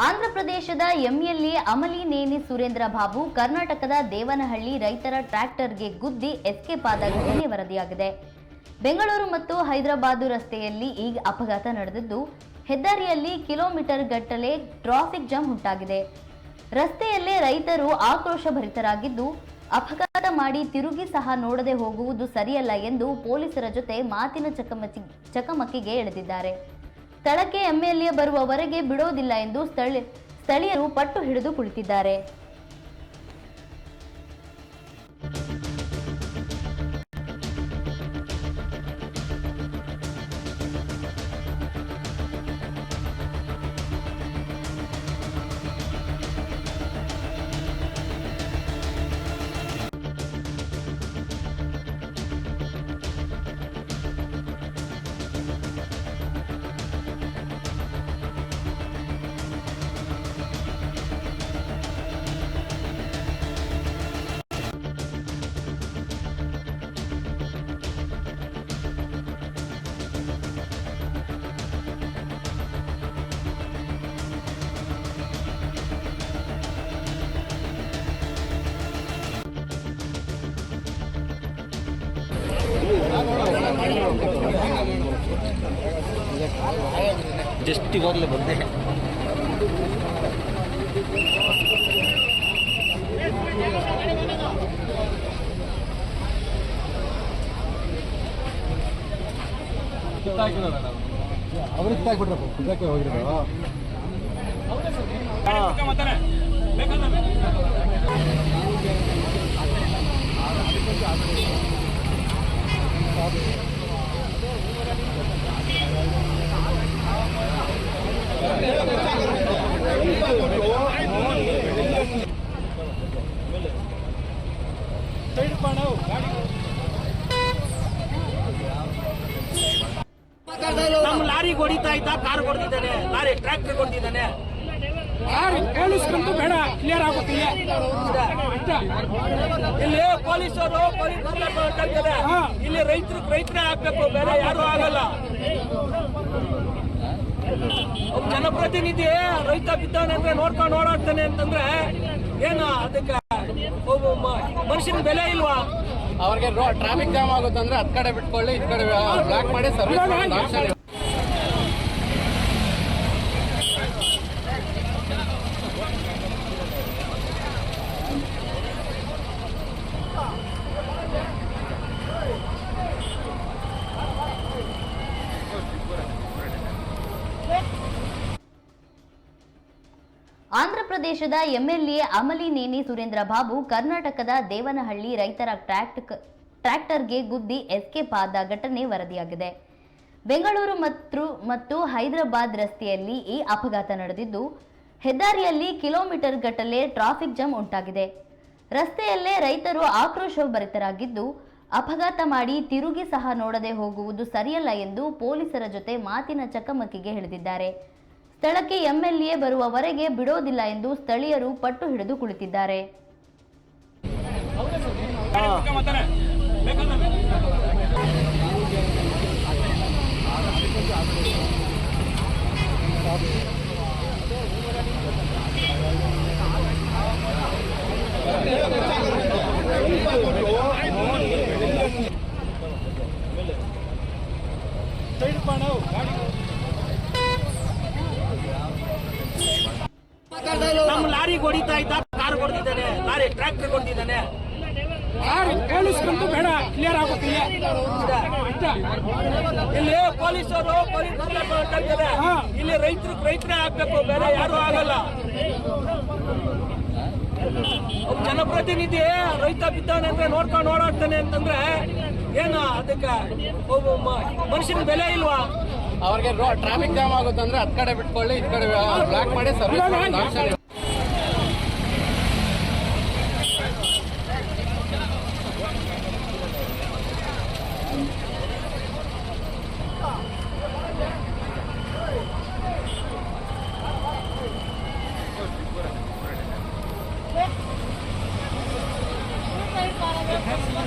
ಆಂಧ್ರಪ್ರದೇಶದ ಎಂಎಲ್ಎ ಅಮಲಿನೇನಿ ಸುರೇಂದ್ರ ಬಾಬು ಕರ್ನಾಟಕದ ದೇವನಹಳ್ಳಿ ರೈತರ ಟ್ರ್ಯಾಕ್ಟರ್ಗೆ ಗುದ್ದಿ ಎಸ್ಕೇಪ್ ಆದ ಘಟನೆ ವರದಿಯಾಗಿದೆ. ಬೆಂಗಳೂರು ಮತ್ತು ಹೈದರಾಬಾದ್ ರಸ್ತೆಯಲ್ಲಿ ಈ ಅಪಘಾತ ನಡೆದಿದ್ದು, ಹೆದ್ದಾರಿಯಲ್ಲಿ ಕಿಲೋಮೀಟರ್ ಗಟ್ಟಲೆ ಟ್ರಾಫಿಕ್ ಜಾಮ್ ಉಂಟಾಗಿದೆ. ರಸ್ತೆಯಲ್ಲೇ ರೈತರು ಆಕ್ರೋಶಭರಿತರಾಗಿದ್ದು, ಅಪಘಾತ ಮಾಡಿ ತಿರುಗಿ ಸಹ ನೋಡದೆ ಹೋಗುವುದು ಸರಿಯಲ್ಲ ಎಂದು ಪೊಲೀಸರ ಜೊತೆ ಮಾತಿನ ಚಕಮಕಿಗೆ ಇಳಿದಿದ್ದಾರೆ. ಸ್ಥಳಕ್ಕೆ ಎಂಎಲ್ಎ ಬರುವವರೆಗೆ ಬಿಡೋದಿಲ್ಲ ಎಂದು ಸ್ಥಳೀಯರು ಪಟ್ಟು ಹಿಡಿದು ಕುಳಿತಿದ್ದಾರೆ. ಜಸ್ಟ್ ಇವಾಗಲೇ ಬಂದೆ. ಅವ್ರಿಗೆ ತಾಗ್ಬಿಟ್ರಪ್ಪ ಇದಕ್ಕೆ ಹೋಗಿರೋದು. ನಮ್ಮ ಲಾರಿ ಹೊಡಿತಾ ಇದ್ದ, ಕಾರ್ ಹೊಡೆದಿದ್ದಾನೆ, ಲಾರಿ ಟ್ರ್ಯಾಕ್ಟರ್ ಹೊಡೆದಿದ್ದಾನೆ. ಕೇಳಿಸ್ಕೊಂಡು ಬೇಡ, ಕ್ಲಿಯರ್ ಆಗುತ್ತಿಲ್ಲ. ಇಲ್ಲಿ ಪೊಲೀಸರು ಇಲ್ಲಿ ರೈತರೇ ಆಗ್ಬೇಕು, ಬೇರೆ ಯಾರು ಆಗಲ್ಲ. ಜನಪ್ರತಿನಿಧಿ ರೈತ ಬಿದ್ದಾನೆ ಅಂದ್ರೆ ನೋಡ್ಕೊಂಡು ಓಡಾಡ್ತಾನೆ ಅಂತಂದ್ರೆ ಏನು ಅದಕ್ಕೆ ಮನುಷ್ಯನ ಬೆಲೆ ಇಲ್ವಾ? ಅವ್ರಿಗೆ ಟ್ರಾಫಿಕ್ ಜಾಮ್ ಆಗುತ್ತೆ ಅಂದ್ರೆ ಹತ್ ಕಡೆ ಬಿಟ್ಕೊಳ್ಳಿ, ಇದ್ ಕಡೆ ಬ್ಲಾಕ್ ಮಾಡಿ ಸರ್ವಿಸ್. ಆಂಧ್ರಪ್ರದೇಶದ ಎಂಎಲ್ಎ ಅಮಲಿನೇನಿ ಸುರೇಂದ್ರ ಬಾಬು ಕರ್ನಾಟಕದ ದೇವನಹಳ್ಳಿ ರೈತರ ಟ್ರ್ಯಾಕ್ಟರ್ಗೆ ಗುದ್ದಿ ಎಸ್ಕೇಪ್ ಆದ ಘಟನೆ ವರದಿಯಾಗಿದೆ. ಬೆಂಗಳೂರು ಮತ್ತು ಹೈದರಾಬಾದ್ ರಸ್ತೆಯಲ್ಲಿ ಈ ಅಪಘಾತ ನಡೆದಿದ್ದು, ಹೆದ್ದಾರಿಯಲ್ಲಿ ಕಿಲೋಮೀಟರ್ ಗಟ್ಟಲೆ ಟ್ರಾಫಿಕ್ ಜಾಮ್ ಉಂಟಾಗಿದೆ. ರಸ್ತೆಯಲ್ಲೇ ರೈತರು ಆಕ್ರೋಶಭರಿತರಾಗಿದ್ದು, ಅಪಘಾತ ಮಾಡಿ ತಿರುಗಿ ಸಹ ನೋಡದೆ ಹೋಗುವುದು ಸರಿಯಲ್ಲ ಎಂದು ಪೊಲೀಸರ ಜೊತೆ ಮಾತಿನ ಚಕಮಕಿಗೆ ಇಳಿದಿದ್ದಾರೆ. ಸ್ಥಳಕ್ಕೆ ಎಂಎಲ್ಎ ಬರುವವರೆಗೆ ಬಿಡೋದಿಲ್ಲ ಎಂದು ಸ್ಥಳೀಯರು ಪಟ್ಟು ಹಿಡಿದು ಕುಳಿತಿದ್ದಾರೆ. ನಮ್ಮ ಲಾರಿ ಹೊಡಿತಾ ಇದ್ದ, ಕಾರ್ ಹೊಡೆದಿದ್ದಾನೆ, ಲಾರಿ ಟ್ರ್ಯಾಕ್ಟರ್ ಹೊಡೆದಿದ್ದಾನೆ. ಕೇಳಿಸ್ಕೊಂಡು ಬೇಡ, ಕ್ಲಿಯರ್ ಆಗುತ್ತಿಲ್ಲ. ಇಲ್ಲಿ ಪೊಲೀಸರು ಇಲ್ಲಿ ರೈತರೇ ಆಗ್ಬೇಕು, ಬೇರೆ ಯಾರು ಆಗಲ್ಲ. ಜನಪ್ರತಿನಿಧಿ ರೈತ ಬಿದ್ದಾನೆ ಅಂದ್ರೆ ನೋಡ್ಕೊಂಡು ಓಡಾಡ್ತಾನೆ ಅಂತಂದ್ರೆ ಏನು ಅದಕ್ಕೆ ಮನುಷ್ಯನ ಬೆಲೆ ಇಲ್ವಾ? ಅವ್ರಿಗೆ ಟ್ರಾಫಿಕ್ ಜಾಮ್ ಆಗುತ್ತೆ ಅಂದ್ರೆ ಹತ್ ಕಡೆ ಬಿಟ್ಕೊಳ್ಳಿ, ಇದ್ ಕಡೆ ಬ್ಲಾಕ್ ಮಾಡಿ ಸರ್ವಿಸ್.